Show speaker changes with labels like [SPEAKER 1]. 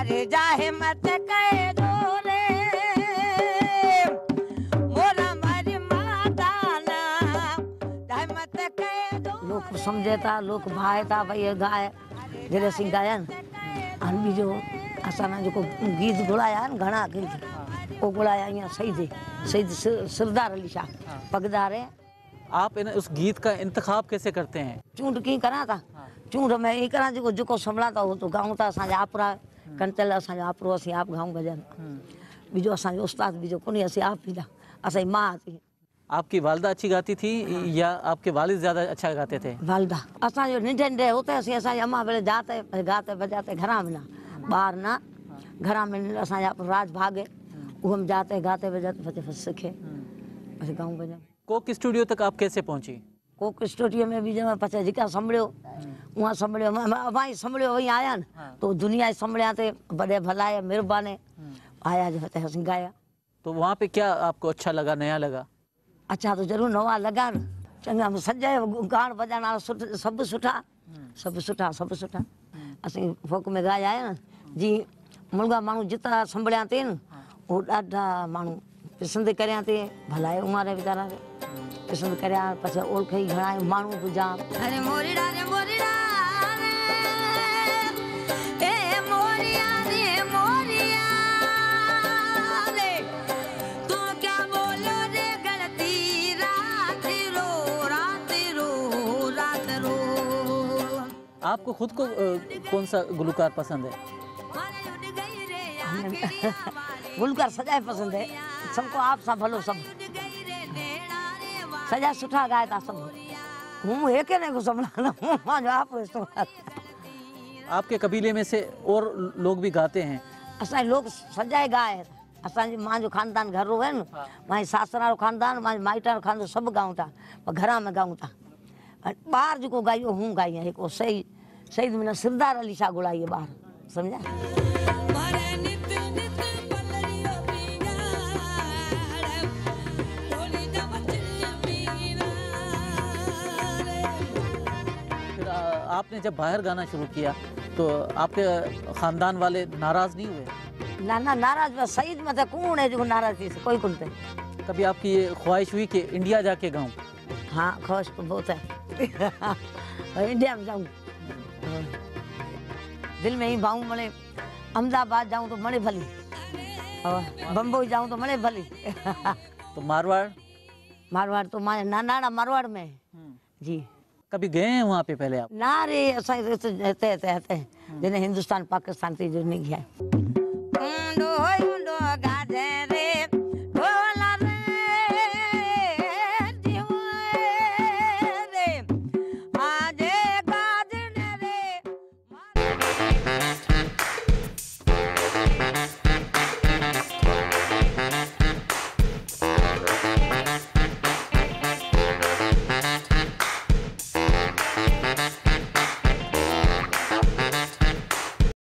[SPEAKER 1] अरे जाहे मत कह दो रे मोरा मारी मादाना जाहे मत कह दो। लोग समझे था, लोग भाए था भाई ये गाय जरे सिंह गायन अन बीजो असाना जो गीत गुड़ाया न घना गीत वो गुड़ाया यहाँ शहीद सरदार अली शाह पगदार है।
[SPEAKER 2] आप इन उस गीत का इंतखाब कैसे करते हैं?
[SPEAKER 1] चूंड की करा था चूंड मैं ये करा जो संभला था वो तो गाऊं था असा आपरा कंटल असा आपरो असी आप गाऊं भजन बीजो असा उस्ताद बीजो कोनी असी आप पीदा असा मां थी।
[SPEAKER 2] आपकी वालदा अच्छी गाती थी या आपके वालिद ज्यादा अच्छा गाते थे?
[SPEAKER 1] वालदा असा जो निंढे निंढे होते असी असा अम्मा वेले जाते गाते बजाते घरा में ना बाहर ना घरा में असा राज भागे वो हम जाते गाते बजाते फिर सीखे असी गाऊं भजन।
[SPEAKER 2] कोक स्टूडियो तक आप कैसे पहुंची?
[SPEAKER 1] कोक स्टूडियो में भी जब पचा जिका संभलियो वहाँ संभलियो वहीं संभलियो वहीं आया न तो दुनिया संभलिया थे बड़े भलाए मेहरबाने आया जो फतेह सिंह गाया।
[SPEAKER 2] तो वहाँ पे क्या आपको अच्छा लगा, नया लगा?
[SPEAKER 1] अच्छा तो जरूर नवा लगा न चंगा सजाए गान बजाना सब सुठा असी फोक में गाया है न जी मुलगा मानू जिता संभलिया थे न वो ॾाढा मानू पसंद करया थे भलाए उमारे वीचारा पसंद करया पछे ओळखे ई घणा मानू गुजा। अरे मोरीड़ा रे मोरीड़ा ए मोरिया रे मोरिया रे तू क्या बोलो रे गलती रात रो।
[SPEAKER 2] आपको खुद को कौन सा गुलकार पसंद है?
[SPEAKER 1] गुलकार सजाए पसंद है सबको आप सब भलो सब सजा सुठा गाए था सब हूँ एक ने को संभलाना जो आप
[SPEAKER 2] आपके कबीले में से और लोग भी गाते हैं?
[SPEAKER 1] असा लोग सजाए गाए असा मां जो खानदान घर रो है न मां सासरा रो खानदान मां माइटा रो खानदान सब गाऊं था पर घरा में गाऊं था बाहर जो गाइयो हूँ गाई है को सही शहीद में सरदार अली शाह गुड़ाई है बाहर समझा।
[SPEAKER 2] आपने जब बाहर गाना शुरू किया तो आपके खानदान वाले नाराज नहीं हुए?
[SPEAKER 1] ना ना नाराज बस शहीद में तो कौन है जो नाराज थी कोई कौन थे।
[SPEAKER 2] कभी आपकी ये ख्वाहिश हुई कि इंडिया जाके गाऊं?
[SPEAKER 1] हाँ ख्वाहिश तो बहुत है इंडिया में जाऊं दिल में ही भाऊं मले अहमदाबाद जाऊं तो मणे भली और बम्बई जाऊं तो मणे भली।
[SPEAKER 2] तो मारवाड़
[SPEAKER 1] तो मारे नाना मारवाड़ में जी।
[SPEAKER 2] कभी गए हैं वहाँ पे पहले आप?
[SPEAKER 1] ना रे असा जिन्हें हिंदुस्तान पाकिस्तान से जो नहीं गया।